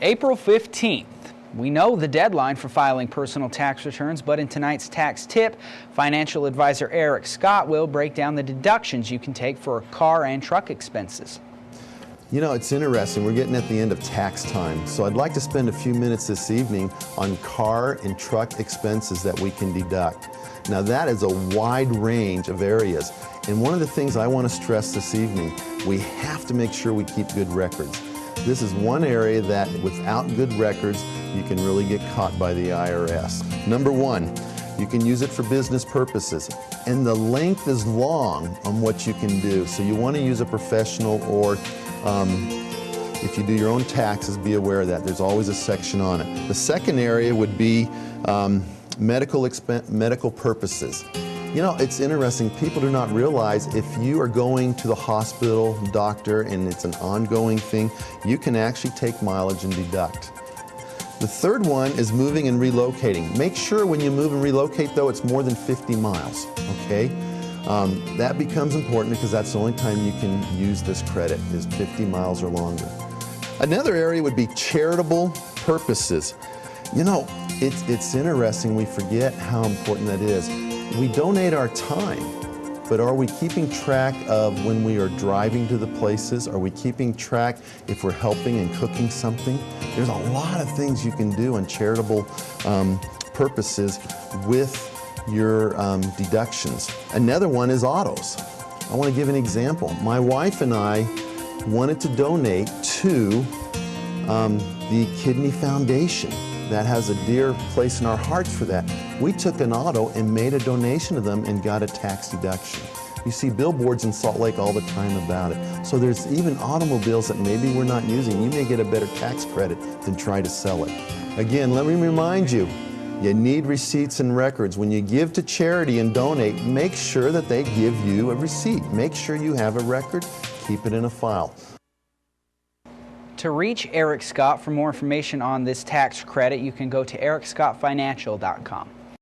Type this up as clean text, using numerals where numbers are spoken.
April 15th. We know the deadline for filing personal tax returns, but in tonight's tax tip, financial advisor Eric Scott will break down the deductions you can take for car and truck expenses. You know, it's interesting. We're getting at the end of tax time, so I'd like to spend a few minutes this evening on car and truck expenses that we can deduct. Now, that is a wide range of areas, and one of the things I want to stress this evening, we have to make sure we keep good records. This is one area that without good records, you can really get caught by the IRS. Number one, you can use it for business purposes, and the length is long on what you can do. So you want to use a professional, or if you do your own taxes, be aware of that. There's always a section on it. The second area would be medical purposes. You know, it's interesting. People do not realize if you are going to the hospital, doctor, and it's an ongoing thing, you can actually take mileage and deduct. The third one is moving and relocating. Make sure when you move and relocate, though, it's more than 50 miles, okay? That becomes important because that's the only time you can use this credit, is 50 miles or longer. Another area would be charitable purposes. You know, it's interesting. We forget how important that is. We donate our time, but are we keeping track of when we are driving to the places? Are we keeping track if we're helping and cooking something? There's a lot of things you can do on charitable purposes with your deductions. Another one is autos. I want to give an example. My wife and I wanted to donate to the Kidney Foundation. That has a dear place in our hearts for that. We took an auto and made a donation to them and got a tax deduction. You see billboards in Salt Lake all the time about it. So there's even automobiles that maybe we're not using. You may get a better tax credit than try to sell it. Again, let me remind you, you need receipts and records. When you give to charity and donate, make sure that they give you a receipt. Make sure you have a record, keep it in a file. To reach Eric Scott for more information on this tax credit, you can go to ericscottfinancial.com.